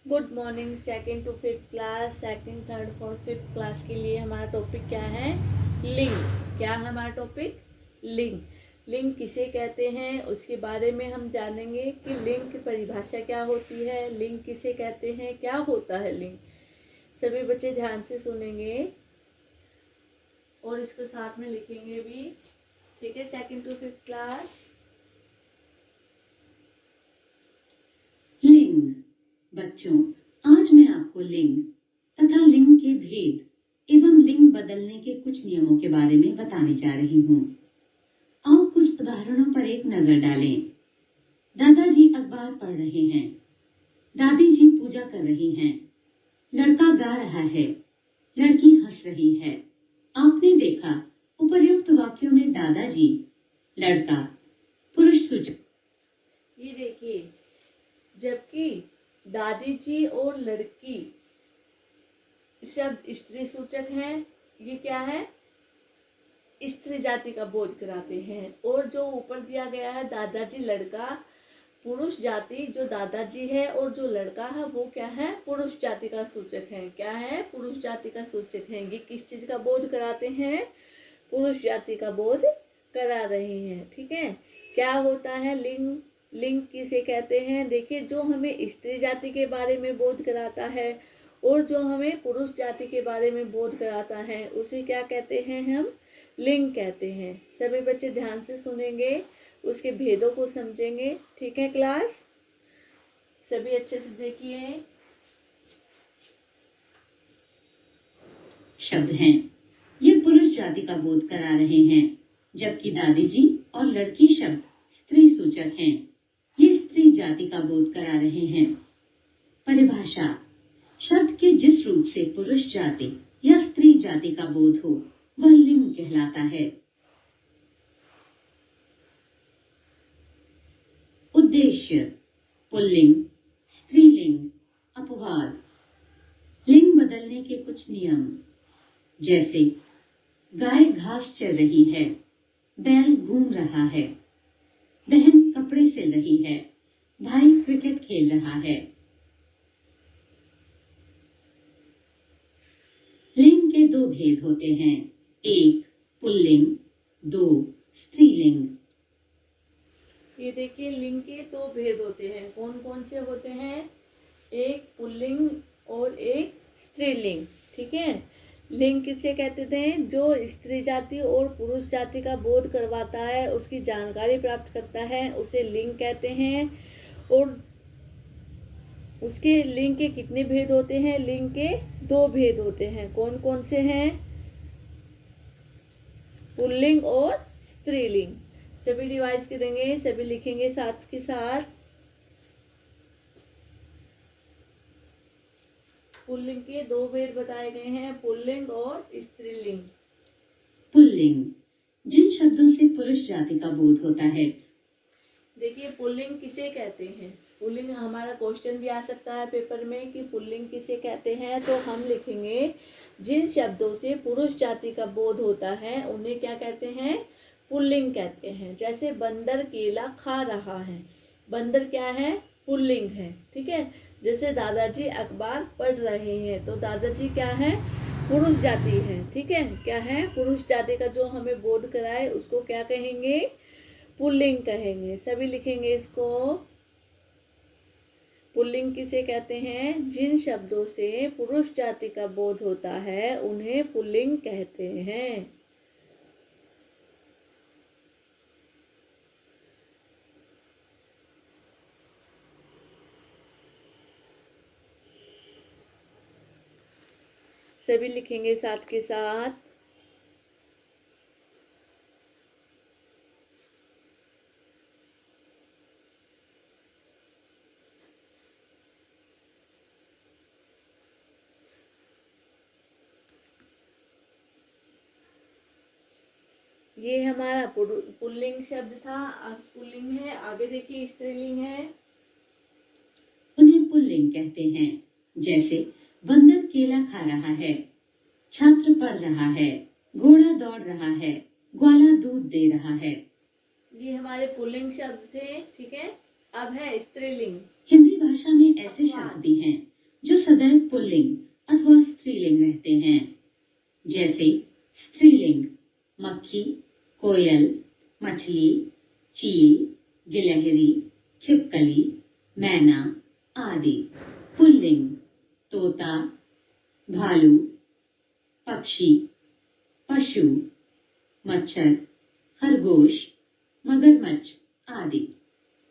Good morning. Second to fifth class, second third fourth fifth class के लिए हमारा topic क्या है? लिंग। क्या है हमारा टॉपिक? लिंग। लिंग किसे कहते हैं उसके बारे में हम जानेंगे कि लिंग की परिभाषा क्या होती है, लिंग किसे कहते हैं, क्या होता है लिंग। सभी बच्चे ध्यान से सुनेंगे और इसके साथ में लिखेंगे भी। ठीक है, सेकंड टू फिफ्थ क्लास। लिंग। बच्चों, आज मैं आपको लिंग तथा लिंग के भेद एवं लिंग बदलने के कुछ नियमों के बारे में बताने जा रही हूँ। आओ कुछ उदाहरणों पर एक नजर डालें। दादाजी अखबार पढ़ रहे हैं, दादी जी पूजा कर रही हैं, लड़का गा रहा है, लड़की हंस रही है। आपने देखा उपर्युक्त वाक्यों में दादाजी, लड़का पुरुष सूचक। ये देखिए, जबकि दादी जी और लड़की शब्द स्त्री सूचक हैं। ये क्या है? स्त्री जाति का बोध कराते हैं। और जो ऊपर दिया गया है दादाजी लड़का, पुरुष जाति जो दादाजी है और जो लड़का है वो क्या है? पुरुष जाति का सूचक है। क्या है? पुरुष जाति का सूचक है। ये किस चीज का बोध कराते हैं? पुरुष जाति का बोध करा रहे हैं। ठीक है, क्या होता है लिंग? लिंग किसे कहते हैं? देखिए, जो हमें स्त्री जाति के बारे में बोध कराता है और जो हमें पुरुष जाति के बारे में बोध कराता है उसे क्या कहते हैं? हम लिंग कहते हैं। सभी बच्चे ध्यान से सुनेंगे, उसके भेदों को समझेंगे। ठीक है क्लास, सभी अच्छे से देखिए। शब्द हैं, ये पुरुष जाति का बोध करा रहे हैं, जबकि दादी जी और लड़की शब्द स्त्री सूचक हैं। ये स्त्री जाति का बोध करा रहे हैं। परिभाषा: शब्द के जिस रूप से पुरुष जाति या स्त्री जाति का बोध हो वह लिंग कहलाता है। उद्देश्य: पुल्लिंग, स्त्रीलिंग, अपवाद। लिंग बदलने के कुछ नियम, जैसे गाय घास चर रही है, बैल घूम रहा है, बहन कपड़े सिल रही है, भाई क्रिकेट खेल रहा है। लिंग के दो भेद होते हैं, एक पुल्लिंग, दो स्त्रीलिंग। ये देखिए, लिंग के दो भेद होते हैं। कौन कौन से होते हैं? एक पुल्लिंग और एक स्त्रीलिंग। ठीक है, लिंग किसे कहते थे? जो स्त्री जाति और पुरुष जाति का बोध करवाता है, उसकी जानकारी प्राप्त करता है, उसे लिंग कहते हैं। और उसके लिंग के कितने भेद होते हैं? लिंग के दो भेद होते हैं। कौन कौन से हैं? पुल्लिंग और स्त्रीलिंग। सभी रिवाइज करेंगे, सभी लिखेंगे साथ के साथ। पुल्लिंग के दो भेद बताए गए हैं, पुल्लिंग और स्त्रीलिंग। पुल्लिंग, जिन शब्दों से पुरुष जाति का बोध होता है। देखिए, पुल्लिंग किसे कहते हैं? पुल्लिंग हमारा क्वेश्चन भी आ सकता है पेपर में कि पुल्लिंग किसे कहते हैं। तो हम लिखेंगे, जिन शब्दों से पुरुष जाति का बोध होता है उन्हें क्या कहते हैं? पुल्लिंग कहते हैं। जैसे बंदर केला खा रहा है, बंदर क्या है? पुल्लिंग है। ठीक है, जैसे दादाजी अखबार पढ़ रहे हैं, तो दादाजी क्या है? पुरुष जाति है। ठीक है, क्या है? पुरुष जाति का जो हमें बोध कराए उसको क्या कहेंगे? पुल्लिंग कहेंगे। सभी लिखेंगे इसको। पुल्लिंग किसे कहते हैं? जिन शब्दों से पुरुष जाति का बोध होता है उन्हें पुल्लिंग कहते हैं। सभी लिखेंगे साथ के साथ। ये हमारा पुल्लिंग शब्द था, अब पुल्लिंग है। आगे देखिए, स्त्रीलिंग है। उन्हें पुल्लिंग कहते हैं। जैसे बंदर केला खा रहा है, छात्र पढ़ रहा है, घोड़ा दौड़ रहा है, ग्वाला दूध दे रहा है। ये हमारे पुल्लिंग शब्द थे। ठीक है, अब है स्त्रीलिंग। हिंदी भाषा में ऐसे शब्द भी हैं आदि। पुल्लिंग तोता, भालू, पक्षी, पशु, मच्छर, खरगोश, मगरमच्छ आदि।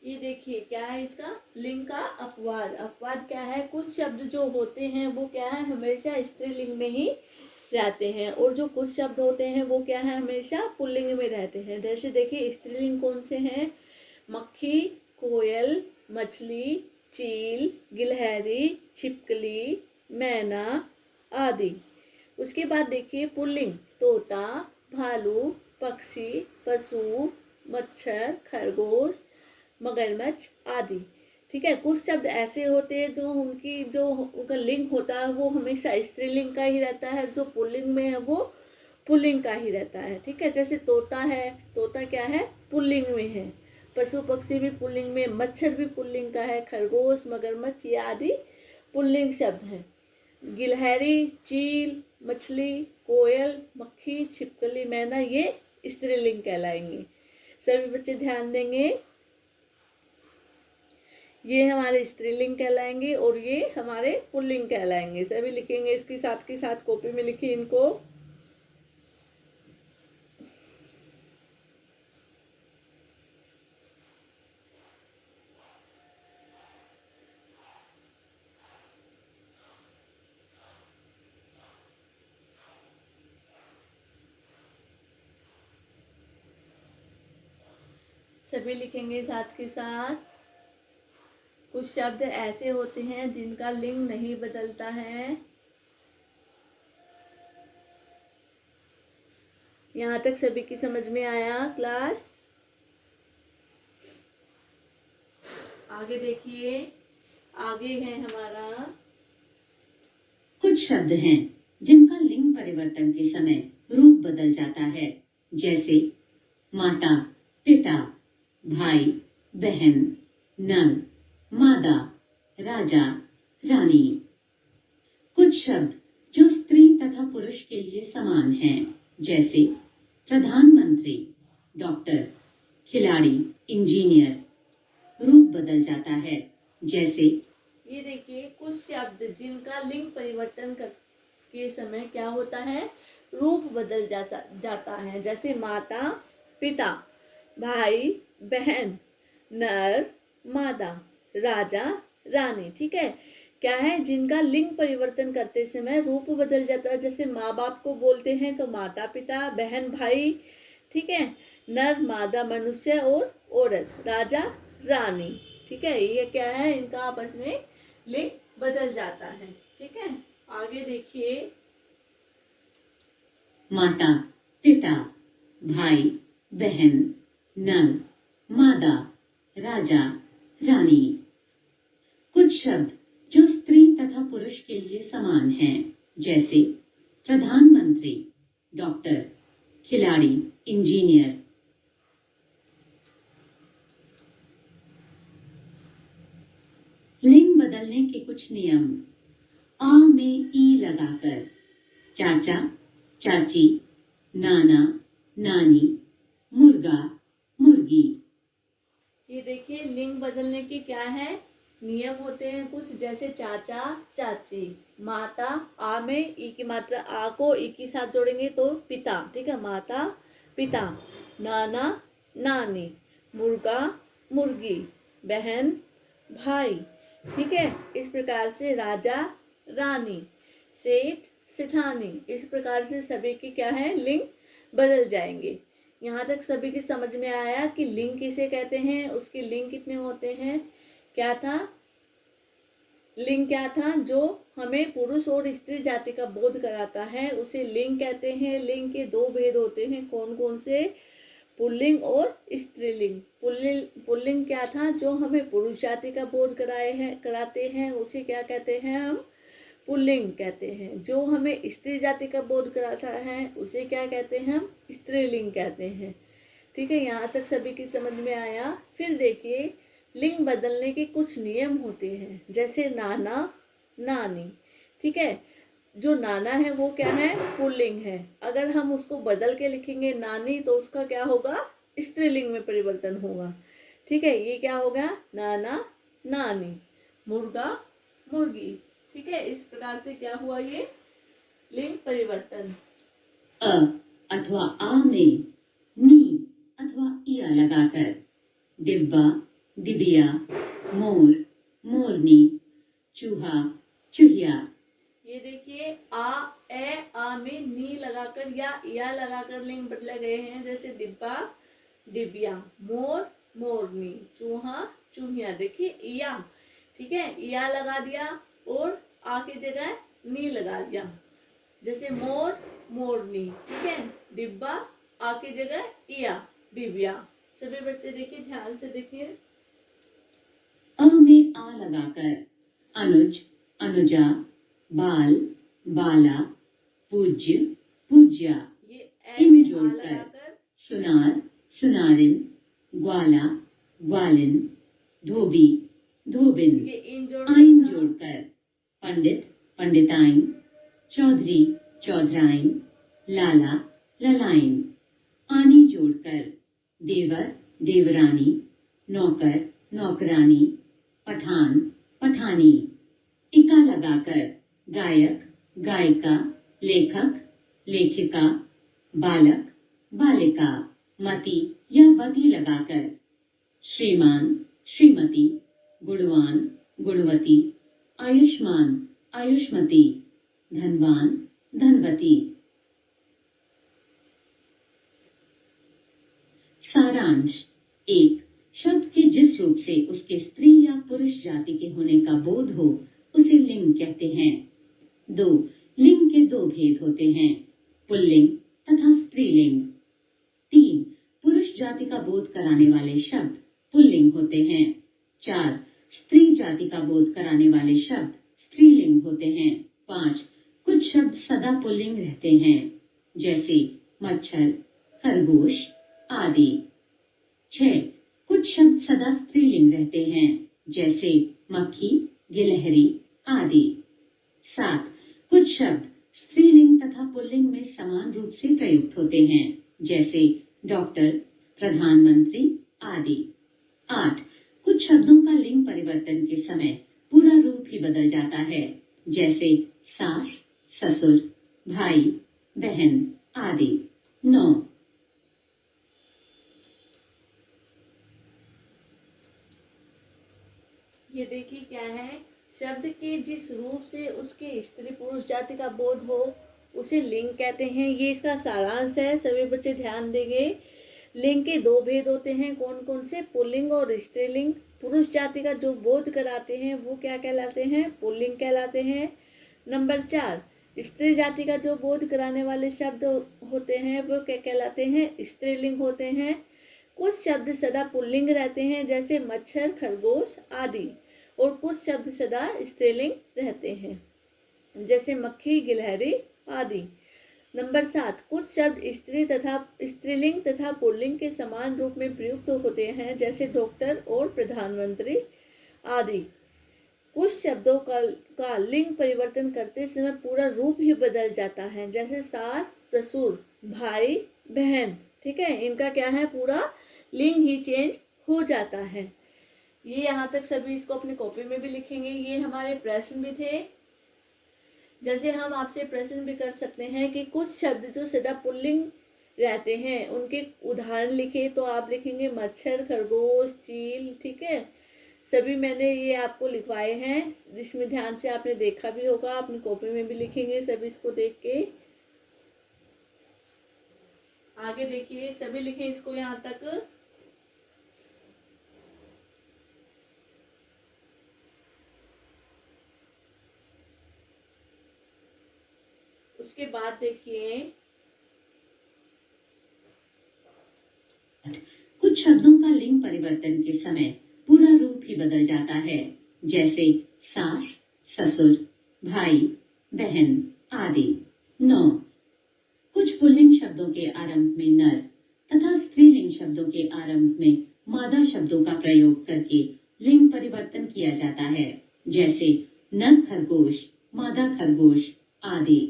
ये देखिए क्या है इसका लिंग का अपवाद। अपवाद क्या है, कुछ शब्द जो होते हैं वो क्या है हमेशा स्त्रीलिंग में ही रहते हैं, और जो कुछ शब्द होते हैं वो क्या है हमेशा पुल्लिंग में रहते हैं। जैसे देखिए स्त्रीलिंग कौन से हैं, मक्खी, कोयल, मछली, चील, गिलहरी, छिपकली, मैना आदि। उसके बाद देखिए पुल्लिंग तोता, भालू, पक्षी, पशु, मच्छर, खरगोश, मगरमच्छ आदि। ठीक है, कुछ शब्द ऐसे होते हैं जो उनका लिंग होता है वो हमेशा स्त्रीलिंग का ही रहता है, जो पुल्लिंग में है वो पुल्लिंग का ही रहता है। ठीक है, जैसे तोता है, तोता क्या है पुल्लिंग में है। पशु पक्षी भी पुल्लिंग में, मच्छर भी पुल्लिंग का है, खरगोश, मगरमच्छ ये आदि पुल्लिंग शब्द हैं। गिलहरी, चील, मछली, कोयल, मक्खी, छिपकली, मैना ये स्त्रीलिंग कहलाएंगे। सभी बच्चे ध्यान देंगे, ये हमारे स्त्रीलिंग कहलाएंगे और ये हमारे पुल्लिंग कहलाएंगे। सभी लिखेंगे इसकी साथ के साथ, कॉपी में लिखिए इनको। सभी लिखेंगे साथ के साथ। कुछ शब्द ऐसे होते हैं जिनका लिंग नहीं बदलता है। यहाँ तक सभी की समझ में आया क्लास? आगे देखिए, आगे है हमारा कुछ शब्द हैं जिनका लिंग परिवर्तन के समय रूप बदल जाता है, जैसे माता, पिता, भाई, बहन, नर, मादा, राजा, रानी। कुछ शब्द जो स्त्री तथा पुरुष के लिए समान हैं, जैसे प्रधानमंत्री, डॉक्टर, खिलाड़ी, इंजीनियर। रूप बदल जाता है, जैसे ये देखिए कुछ शब्द जिनका लिंग परिवर्तन के समय क्या होता है, रूप बदल जाता है। जैसे माता, पिता, भाई, बहन, नर, मादा, राजा, रानी। ठीक है, क्या है जिनका लिंग परिवर्तन करते समय रूप बदल जाता है। जैसे माँ बाप को बोलते हैं तो माता पिता, बहन भाई, ठीक है, नर मादा मनुष्य और औरत, राजा रानी। ठीक है, ये क्या है इनका आपस में लिंग बदल जाता है। ठीक है, आगे देखिए, माता, पिता, भाई, बहन, नर, मादा, राजा, रानी। कुछ शब्द जो स्त्री तथा पुरुष के लिए समान हैं, जैसे प्रधानमंत्री, डॉक्टर, खिलाड़ी, इंजीनियर। लिंग बदलने के कुछ नियम। आ में ई लगाकर चाचा, चाची, नाना, नानी, मुर्गा, मुर्गी। ये देखिए लिंग बदलने के क्या है नियम होते हैं कुछ, जैसे चाचा, चाची, माता, आ में ई की मात्रा आ को ई के साथ जोड़ेंगे तो पिता। ठीक है, माता पिता, नाना नानी, मुर्गा मुर्गी, बहन भाई। ठीक है, इस प्रकार से राजा रानी, सेठ सेठानी, इस प्रकार से सभी के क्या है लिंग बदल जाएंगे। यहाँ तक सभी की समझ में आया कि लिंग किसे कहते हैं, उसके लिंग कितने होते हैं। क्या था लिंग, क्या था जो हमें पुरुष और स्त्री जाति का बोध कराता है उसे लिंग कहते हैं। लिंग के दो भेद होते हैं, कौन कौन से, पुल्लिंग और स्त्रीलिंग। पुल्लिंग क्या था जो हमें पुरुष जाति का बोध कराते हैं उसे क्या कहते हैं हम पुल्लिंग कहते हैं। जो हमें स्त्री जाति का बोध कराता है उसे क्या कहते हैं हम स्त्रीलिंग कहते हैं। ठीक है, यहाँ तक सभी की समझ में आया। फिर देखिए लिंग बदलने के कुछ नियम होते हैं, जैसे नाना नानी। ठीक है, जो नाना है वो क्या है पुल्लिंग है, अगर हम उसको बदल के लिखेंगे नानी तो उसका क्या होगा स्त्रीलिंग में परिवर्तन होगा। ठीक है, ये क्या होगा नाना नानी। मुर्गा मुर्गी। ठीक है, इस प्रकार से क्या हुआ ये लिंग परिवर्तन। अ अथवा आ में नी अथवा इया लगाकर डिब्बा डिबिया, मोर मोरनी, चूहा चूहिया। ये देखिए आ में नी लगाकर या लगाकर लिंग बदले गए हैं, जैसे डिब्बा डिबिया, मोर मोरनी, चूहा चूहिया। देखिए इया, ठीक है, इया लगा दिया और आ की जगह नी लगा दिया, जैसे मोर मोरनी। ठीक है, डिब्बा आ की जगह इया डिबिया। सभी बच्चे देखिए, ध्यान से देखिए। अ में आ लगाकर अनुज अनुजा, बाल बाला, पूज्य पूज्या। ये इन में आ जोड़कर लगाकर सुनार सुनारिन, ग्वाला ग्वालिन, धोबी धोबिन। ये इन आइन जोड़कर जोड़कर पंडित पंडिताइन, चौधरी चौधराइन, लाला ललाइन। आनी जोड़कर देवर देवरानी, नौकर नौकरानी, पठान पठानी। इका लगाकर गायक गायिका, लेखक लेखिका, बालक बालिका। मति या वति लगाकर श्रीमान श्रीमती, गुणवान गुणवती, आयुष्मान आयुष्मती, धनवान धनवती। सारांश। एक, शब्द के जिस रूप से उसके स्त्री या पुरुष जाति के होने का बोध हो उसे लिंग कहते हैं। 2, लिंग के 2 भेद होते हैं, पुल्लिंग तथा स्त्रीलिंग। 3, पुरुष जाति का बोध कराने वाले शब्द पुल्लिंग होते हैं। 4, स्त्री जाति का बोध कराने वाले शब्द स्त्रीलिंग होते हैं। 5, कुछ शब्द सदा पुल्लिंग रहते हैं, जैसे मच्छर खरगोश आदि। 6, कुछ शब्द सदा स्त्रीलिंग रहते हैं, जैसे मक्खी गिलहरी आदि। 7, कुछ शब्द स्त्रीलिंग तथा पुल्लिंग में समान रूप से प्रयुक्त होते हैं, जैसे डॉक्टर प्रधानमंत्री आदि। 8, कुछ शब्दों का लिंग परिवर्तन के समय पूरा रूप ही बदल जाता है, जैसे सास ससुर भाई बहन आदि। 9, ये देखिए क्या है, शब्द के जिस रूप से उसके स्त्री पुरुष जाति का बोध हो उसे लिंग कहते हैं। ये इसका सारांश है, सभी बच्चे ध्यान देंगे। लिंग के 2 भेद होते हैं, कौन कौन से? पुल्लिंग और स्त्रीलिंग। पुरुष जाति का जो बोध कराते हैं वो क्या कहलाते हैं? पुल्लिंग कहलाते हैं। नंबर 4, स्त्री जाति का जो बोध कराने वाले शब्द होते हैं वो क्या कहलाते हैं? स्त्रीलिंग होते हैं। कुछ शब्द सदा पुल्लिंग रहते हैं, जैसे मच्छर खरगोश आदि, और कुछ शब्द सदा स्त्रीलिंग रहते हैं, जैसे मक्खी गिलहरी आदि। नंबर 7, कुछ शब्द स्त्री तथा स्त्रीलिंग तथा पुल्लिंग के समान रूप में प्रयुक्त होते हैं, जैसे डॉक्टर और प्रधानमंत्री आदि। कुछ शब्दों का लिंग परिवर्तन करते समय पूरा रूप ही बदल जाता है, जैसे सास ससुर भाई बहन। ठीक है, इनका क्या है, पूरा लिंग ही चेंज हो जाता है। ये यहाँ तक सभी इसको अपनी कॉपी में भी लिखेंगे। ये हमारे प्रश्न भी थे। जैसे हम आपसे प्रश्न भी कर सकते हैं कि कुछ शब्द जो सदा पुल्लिंग रहते हैं उनके उदाहरण लिखे, तो आप लिखेंगे मच्छर खरगोश चील। ठीक है, सभी मैंने ये आपको लिखवाए हैं, जिसमें ध्यान से आपने देखा भी होगा, अपनी कॉपी में भी लिखेंगे सभी इसको देख के। आगे देखिए, सभी लिखे इसको यहाँ तक। उसके बाद देखिए, कुछ शब्दों का लिंग परिवर्तन के समय पूरा रूप ही बदल जाता है, जैसे सास ससुर भाई बहन आदि। 9, कुछ पुल्लिंग शब्दों के आरंभ में नर तथा स्त्रीलिंग शब्दों के आरंभ में मादा शब्दों का प्रयोग करके लिंग परिवर्तन किया जाता है, जैसे नर खरगोश मादा खरगोश आदि।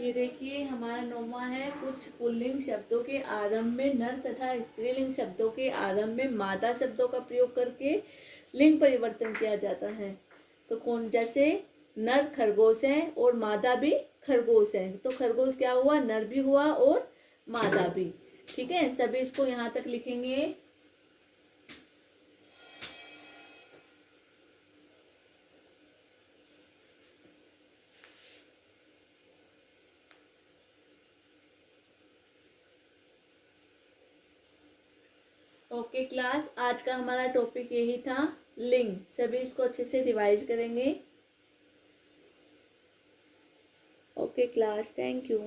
ये देखिए हमारा 9वां है, कुछ पुल्लिंग शब्दों के आरंभ में नर तथा स्त्रीलिंग शब्दों के आरंभ में मादा शब्दों का प्रयोग करके लिंग परिवर्तन किया जाता है। तो कौन, जैसे नर खरगोश है और मादा भी खरगोश है, तो खरगोश क्या हुआ, नर भी हुआ और मादा भी। ठीक है, सभी इसको यहाँ तक लिखेंगे। ओके क्लास, आज का हमारा टॉपिक यही था, लिंग। सभी इसको अच्छे से रिवाइज करेंगे। Okay class, thank you.